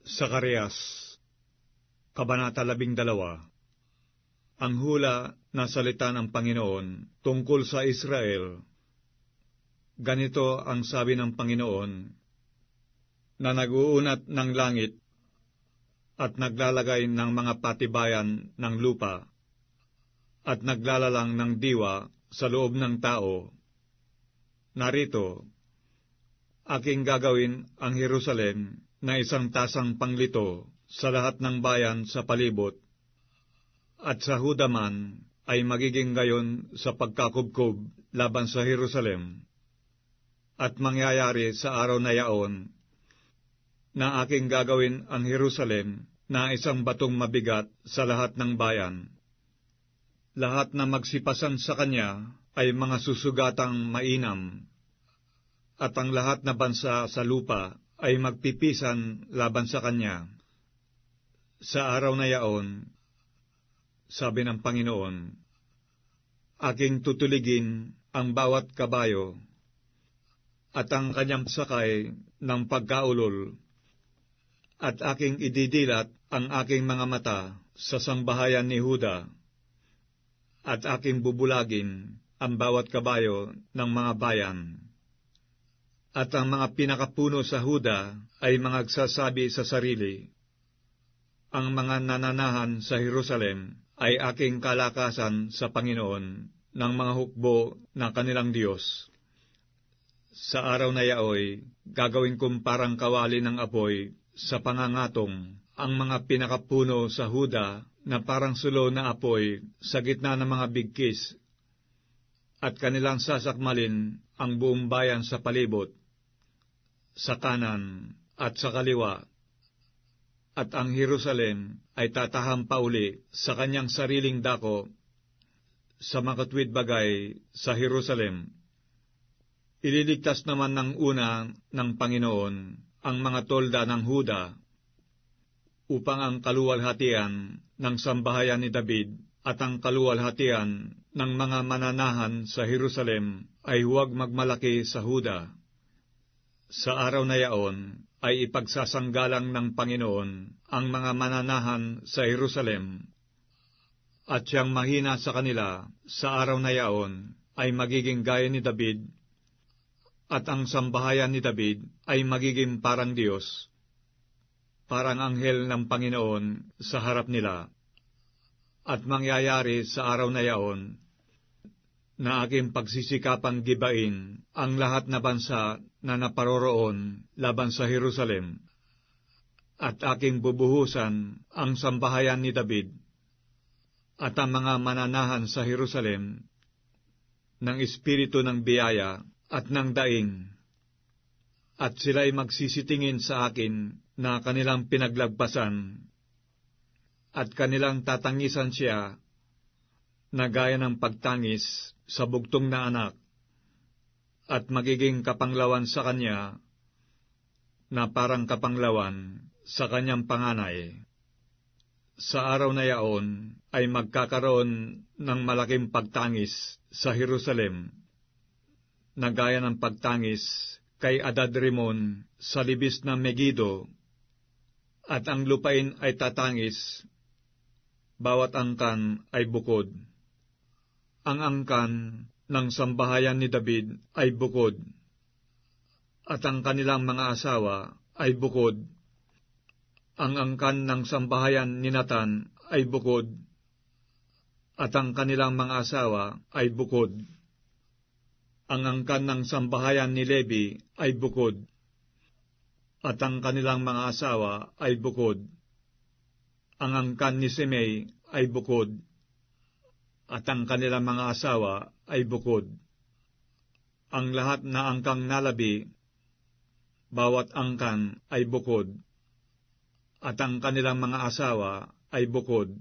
Zacarias, Kabanata 12. Ang hula na salita ng Panginoon tungkol sa Israel. Ganito ang sabi ng Panginoon, na nag-uunat ng langit at naglalagay ng mga patibayan ng lupa at naglalalang ng diwa sa loob ng tao. Narito, aking gagawin ang Jerusalem na isang tasang panglito sa lahat ng bayan sa palibot, at sa Huda man ay magiging gayon sa pagkakubkob laban sa Jerusalem. At mangyayari sa araw na yaon na aking gagawin ang Jerusalem na isang batong mabigat sa lahat ng bayan. Lahat na magsipasan sa kanya ay mga susugatang mainam, at ang lahat na bansa sa lupa ay magpipisan laban sa kanya. Sa araw na yaon, sabi ng Panginoon, aking tutuligin ang bawat kabayo at ang kanyang sakay ng pagkaulol, at aking ididilat ang aking mga mata sa sangbahayan ni Huda, at aking bubulagin ang bawat kabayo ng mga bayan. At ang mga pinakapuno sa Huda ay magsasabi sa sarili, ang mga nananahan sa Jerusalem ay aking kalakasan sa Panginoon ng mga hukbo ng kanilang Diyos. Sa araw na yaoy, gagawin kong parang kawali ng apoy sa pangangatong ang mga pinakapuno sa Huda na parang sulo na apoy sa gitna ng mga bigkis, at kanilang sasakmalin ang buong bayan sa palibot, sa kanan at sa kaliwa, at ang Jerusalem ay tataham pa uli sa kanyang sariling dako sa makatwid bagay sa Jerusalem. Ililigtas naman ng una ng Panginoon ang mga tolda ng Huda, upang ang kaluwalhatian ng sambahayan ni David at ang kaluwalhatian ng mga mananahan sa Jerusalem ay huwag magmalaki sa Huda. Sa araw na yaon ay ipagsasanggalang ng Panginoon ang mga mananahan sa Jerusalem, at siyang mahina sa kanila sa araw na yaon ay magiging gaya ni David, at ang sambahayan ni David ay magiging parang Diyos, parang anghel ng Panginoon sa harap nila. At mangyayari sa araw na yaon na aking pagsisikapang gibain ang lahat na bansa na naparoroon laban sa Jerusalem, at aking bubuhusan ang sambahayan ni David at ang mga mananahan sa Jerusalem ng espiritu ng biyaya at ng daing, at sila'y magsisitingin sa akin na kanilang pinaglagpasan, at kanilang tatangisan siya na gaya ng pagtangis sa bugtong na anak, at magiging kapanglawan sa kanya na parang kapanglawan sa kanyang panganay. Sa araw na yaon ay magkakaroon ng malaking pagtangis sa Jerusalem, na gaya ng pagtangis kay Adad-rimon sa libis ng Megido, at ang lupain ay tatangis, bawat angkan ay bukod. Ang angkan ng sambahayan ni David ay bukod, at ang kanilang mga asawa ay bukod. Ang angkan ng sambahayan ni Natan ay bukod, at ang kanilang mga asawa ay bukod. Ang angkan ng sambahayan ni Levi ay bukod, at ang kanilang mga asawa ay bukod. Ang angkan ni Simei ay bukod, at ang kanilang mga asawa ay bukod. Ang lahat na angkang nalabi, bawat angkan ay bukod, at ang kanilang mga asawa ay bukod.